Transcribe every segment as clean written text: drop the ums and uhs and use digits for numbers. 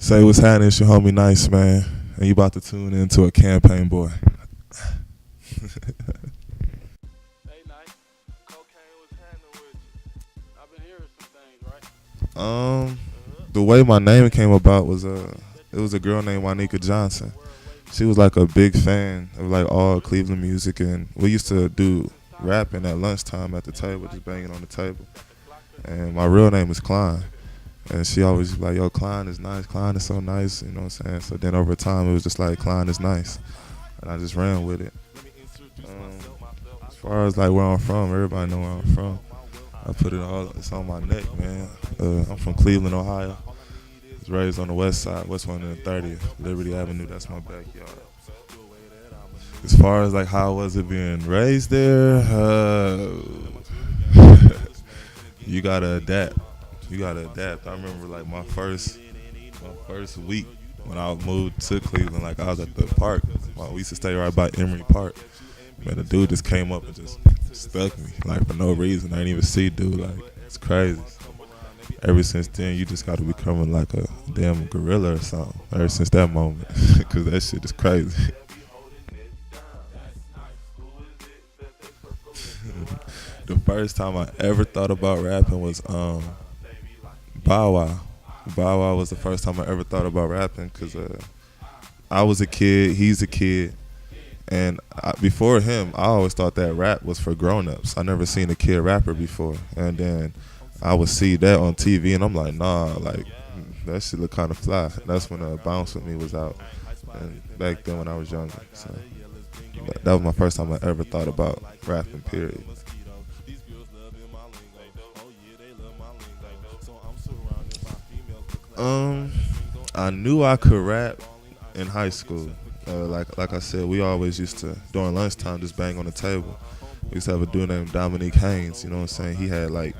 Say what's happening, it's your homie Nice, man. And you about to tune into a campaign boy. Hey, nice. Cocaine was happening with you. I've been hearing some things, right? Um, the way my name came about was it was a girl named Juanika Johnson. She was like a big fan of like all Cleveland music, and we used to do rapping at lunchtime at the table, just banging on the table. And my real name is Klein. And she always was like, yo, Klein is nice. Klein is so nice. You know what I'm saying? So then over time, it was just like, Klein is nice. And I just ran with it. As far as like where I'm from, everybody know where I'm from. I put it all, it's on my neck, man. I'm from Cleveland, Ohio. I was raised on the west side, West 130th, Liberty Avenue. That's my backyard. As far as like how was it being raised there, you gotta adapt. You gotta adapt. I remember like my first week when I moved to Cleveland. Like I was at the park. We used to stay right by Emory Park. Man, the dude just came up and just stuck me like for no reason. I didn't even see dude. Like it's crazy. Ever since then, you just gotta becoming like a damn gorilla or something. Ever since that moment, because that shit is crazy. The first time I ever thought about rapping was Bow Wow. Bow Wow was the first time I ever thought about rapping because I was a kid, he's a kid, and before him, I always thought that rap was for grown-ups. I never seen a kid rapper before, and then I would see that on TV, and I'm like, nah, like that shit look kind of fly. That's when Bounce With Me was out, and back then when I was younger. So that was my first time I ever thought about rapping. Period. I knew I could rap in high school. Like I said, we always used to during lunchtime just bang on the table. We used to have a dude named Dominique Haynes. You know what I'm saying? He had like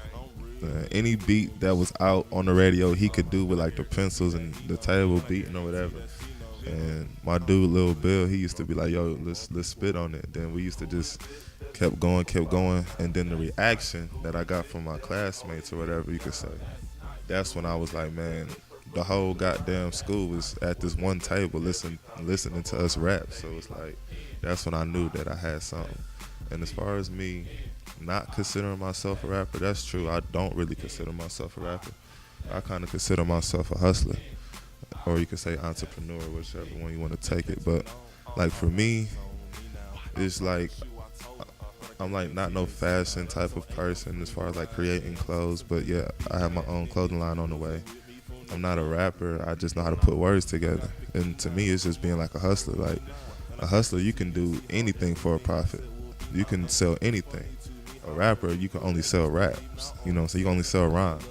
any beat that was out on the radio, he could do with like the pencils and the table beating or whatever. And my dude Lil Bill, he used to be like, "Yo, let's spit on it." Then we used to just kept going, and then the reaction that I got from my classmates or whatever you could say. That's when I was like, man, the whole goddamn school was at this one table listening to us rap. So it's like, that's when I knew that I had something. And as far as me not considering myself a rapper, that's true. I don't really consider myself a rapper. I kind of consider myself a hustler. Or you could say entrepreneur, whichever one you want to take it. But like for me, it's like, I'm like not no fashion type of person as far as like creating clothes, but yeah, I have my own clothing line on the way. I'm not a rapper, I just know how to put words together. And to me, it's just being like a hustler. Like a hustler, you can do anything for a profit. You can sell anything. A rapper, you can only sell raps, you know, so you can only sell rhymes.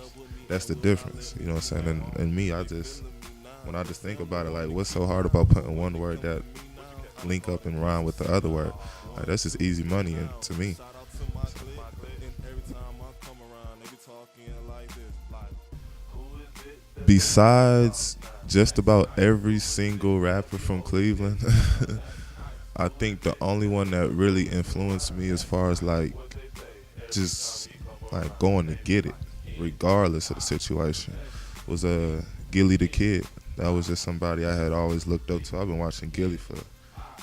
That's the difference, you know what I'm saying? And me, when I just think about it, like what's so hard about putting one word that link up and rhyme with the other word? Like, that's just easy money and to me. Besides just about every single rapper from Cleveland, I think the only one that really influenced me as far as like just like going to get it, regardless of the situation, was Gilly the Kid. That was just somebody I had always looked up to. I've been watching Gilly for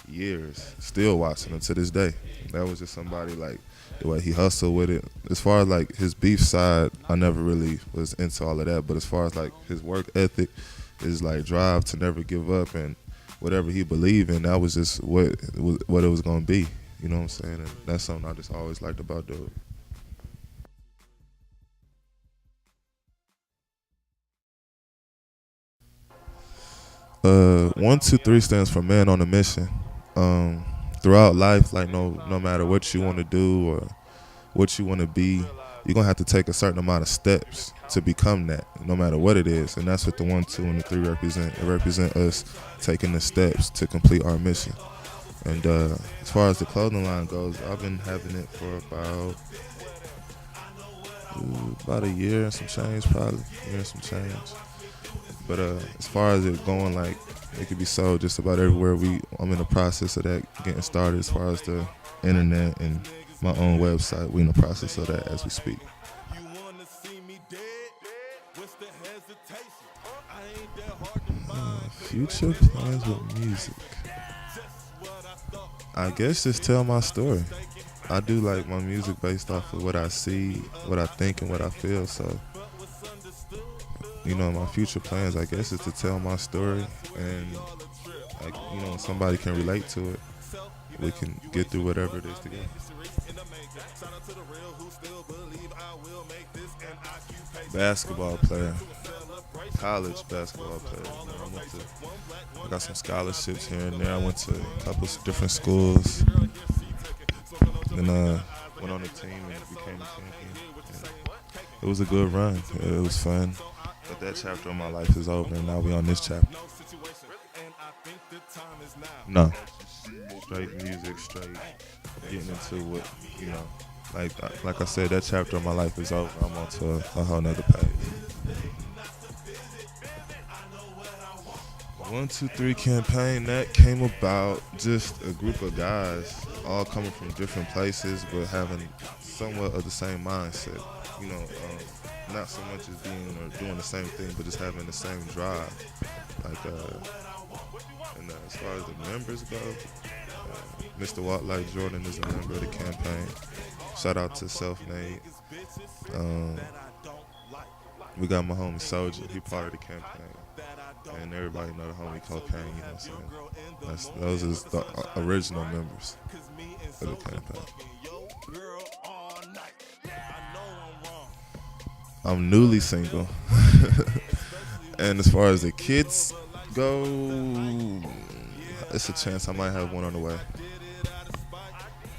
years, still watching him to this day. That was just somebody like the way he hustled with it. As far as like his beef side, I never really was into all of that, but as far as like his work ethic, his like drive to never give up and whatever he believed in, that was just what it was gonna be. You know what I'm saying? And that's something I just always liked about dude. 1, 2, 3 stands for man on a mission. Throughout life, like no matter what you want to do or what you want to be, you're gonna have to take a certain amount of steps to become that, no matter what it is. And that's what the 1, 2, and the 3 represent. It represent us taking the steps to complete our mission. And as far as the clothing line goes, I've been having it for about a year and some change, probably a year and some change. But as far as it going, like it could be sold just about everywhere. I'm in the process of that getting started. As far as the internet and my own website, we in the process of that as we speak. Future plans with music. I guess just tell my story. I do like my music based off of what I see, what I think, and what I feel. So, my future plans, I guess, is to tell my story, and like, somebody can relate to it. We can get through whatever it is together. Basketball player, college basketball player. I got some scholarships here and there. I went to a couple of different schools, and went on the team and became a champion. And it was a good run. It was fun. But that chapter of my life is over, and now we on this chapter. No, straight music, straight getting into what like I said, that chapter of my life is over. I'm on to a whole nother page. 1, 2, 3 campaign, that came about just a group of guys all coming from different places but having somewhat of the same mindset. Not so much as being or doing the same thing, but just having the same drive. And as far as the members go, Mr. Walk Like Jordan is a member of the campaign. Shout out to Self-Made. We got my homie Soldier, he part of the campaign. And everybody know the homie Cocaine, you know what I'm saying? Those is the original members of the campaign. I'm newly single. And as far as the kids go, it's a chance I might have one on the way.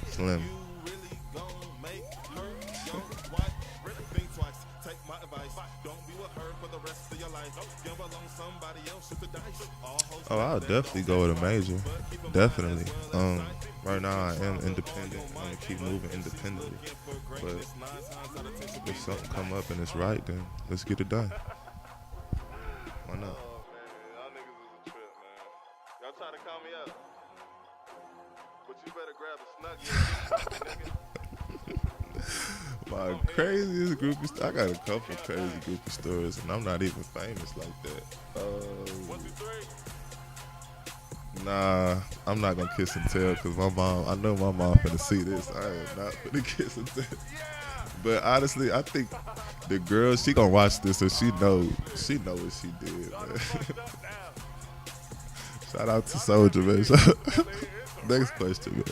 Slim. Oh, I'll definitely go with a major. Definitely. Right now I am independent. I'm gonna keep moving independently. But if something come up and it's right, then let's get it done. Why not? Oh, man, y'all niggas is a trip, man. Y'all trying to call me out. But you better grab a snuggie. My craziest groupie I got a couple crazy groupie stories, and I'm not even famous like that. 1, 2, 3. Nah, I'm not gonna kiss and tell because I know my mom finna see this. I am not finna kiss and tell. But honestly, I think the girl, she gonna watch this and she know what she did, man. Shout out to Soldier, man. Next question, man.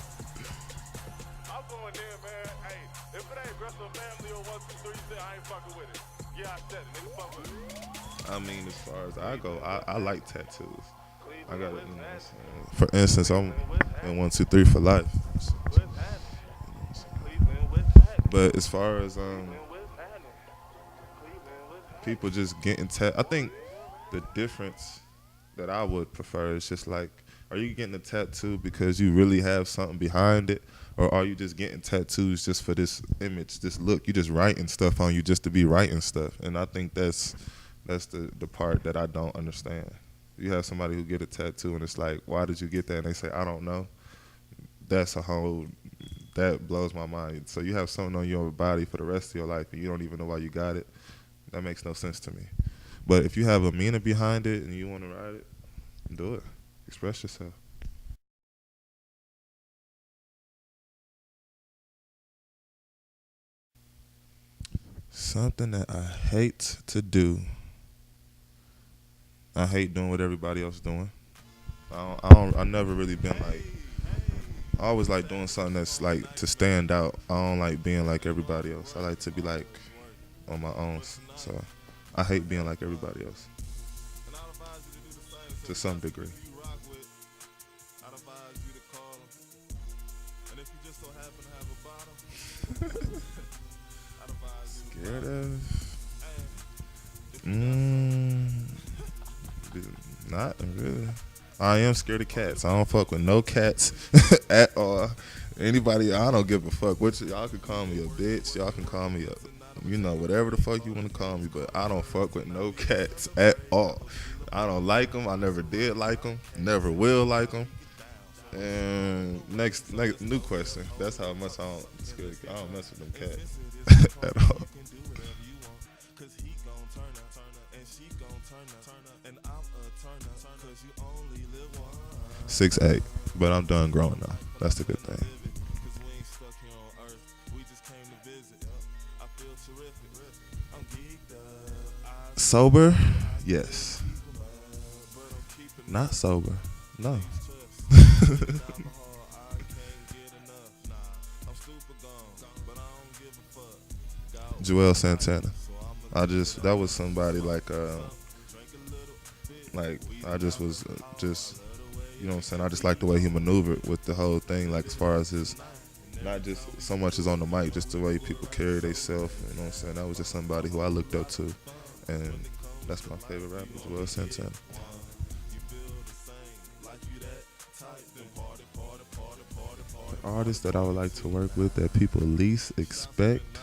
I'm going there, man. Hey, if it ain't Wrestle Family or 1, 2, 3, you say I ain't fucking with it. Yeah, I said it. Nigga, fuck with it. I mean, as far as I go, I like tattoos. I got it, for instance, I'm in 1, 2, 3 for life. But as far as people just getting I think the difference that I would prefer is just like, are you getting a tattoo because you really have something behind it, or are you just getting tattoos just for this image, this look? You just writing stuff on you just to be writing stuff, and I think that's the part that I don't understand. You have somebody who get a tattoo and it's like, why did you get that? And they say, I don't know. That blows my mind. So you have something on your body for the rest of your life and you don't even know why you got it. That makes no sense to me. But if you have a meaning behind it and you want to write it, do it. Express yourself. Something that I hate to do. I hate doing what everybody else doing. I never really been like, I always like doing something that's like to stand out. I don't like being like everybody else. I like to be like on my own. So I hate being like everybody else to some degree. Scared of? Not really. I am scared of cats. I don't fuck with no cats at all. Anybody, I don't give a fuck. Y'all can call me a bitch. Y'all can call me whatever the fuck you want to call me. But I don't fuck with no cats at all. I don't like them. I never did like them. Never will like them. And next new question. That's how much I don't mess with them cats at all. 6'8", but I'm done growing now. That's the good thing. Sober, yes. Not sober, no. Joel Santana. That was somebody like I just was just, you know what I'm saying, I just like the way he maneuvered with the whole thing, like as far as his, not just so much as on the mic, just the way people carry themselves, you know what I'm saying. That was just somebody who I looked up to, and that's my favorite rapper, Joel Santana. The artist that I would like to work with that people least expect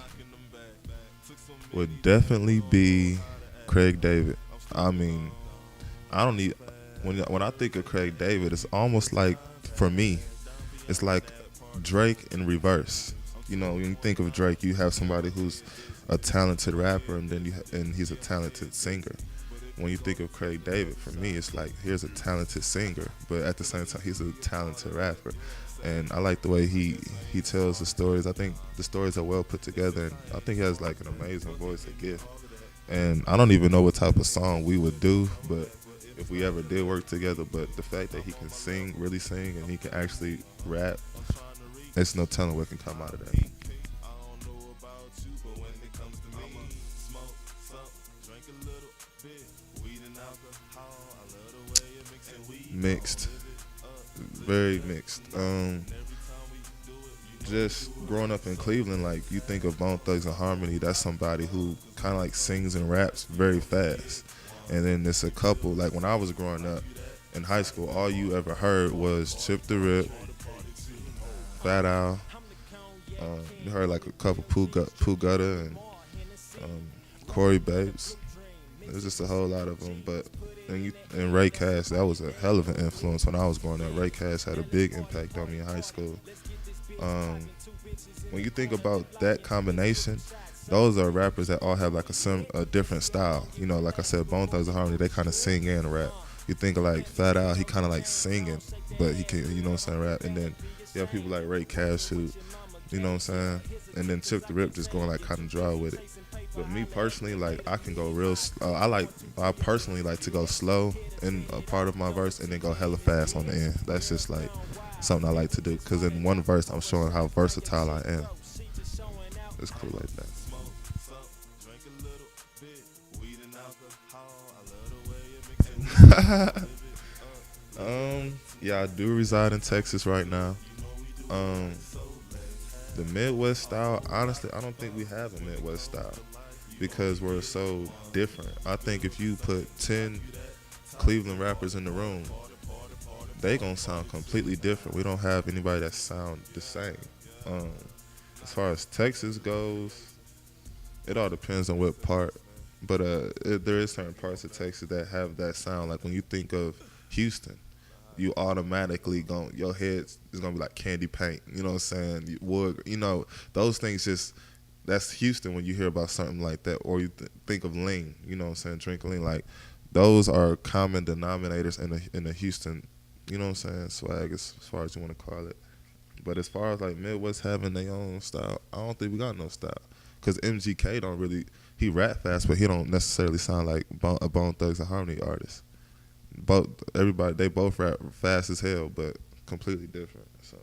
would definitely be Craig David. I mean, I don't need, when I think of Craig David, it's almost like, for me, it's like Drake in reverse. You know, when you think of Drake, you have somebody who's a talented rapper, and then and he's a talented singer. When you think of Craig David, for me, it's like, here's a talented singer, but at the same time, he's a talented rapper. And I like the way he tells the stories. I think the stories are well put together, and I think he has like an amazing voice, a gift. And I don't even know what type of song we would do, but if we ever did work together, but the fact that he can sing, really sing, and he can actually rap, there's no telling what can come out of that. Mixed, very mixed. Just growing up in Cleveland, like, you think of Bone Thugs and Harmony, that's somebody who kind of like sings and raps very fast. And then there's a couple, like when I was growing up in high school, all you ever heard was Chip the Rip, Fat Al. You heard like a couple Pooh Gutter and Corey Babes. There's just a whole lot of them. But and Ray Cass, that was a hell of an influence when I was growing up. Ray Cass had a big impact on me in high school. When you think about that combination, those are rappers that all have like a different style. You know, like I said, Bone Thugs and Harmony, they kind of sing and rap. You think of like Fat Al, he kind of like singing, but he can, you know what I'm saying, rap. And then you have people like Ray Cash who, you know what I'm saying, and then Chip the Rip just going like kind of dry with it. But me personally, like, I can go real. I personally like to go slow in a part of my verse and then go hella fast on the end. That's just like something I like to do, because in one verse I'm showing how versatile I am. It's cool like that. Yeah, I do reside in Texas right now. The Midwest style, honestly, I don't think we have a Midwest style because we're so different. I think if you put 10 Cleveland rappers in the room, they gonna sound completely different. We don't have anybody that sound the same. As far as Texas goes, it all depends on what part. But there is certain parts of Texas that have that sound. Like when you think of Houston, you automatically your head is gonna be like candy paint. You know what I'm saying? Wood. You know, those things just, that's Houston when you hear about something like that. Or you think of lean. You know what I'm saying? Drink lean. Like, those are common denominators in the Houston, you know what I'm saying, swag, as far as you want to call it. But as far as like Midwest having their own style, I don't think we got no style. Because MGK don't really, he rap fast, but he don't necessarily sound like a Bone Thugs and Harmony artist. They both rap fast as hell, but completely different. So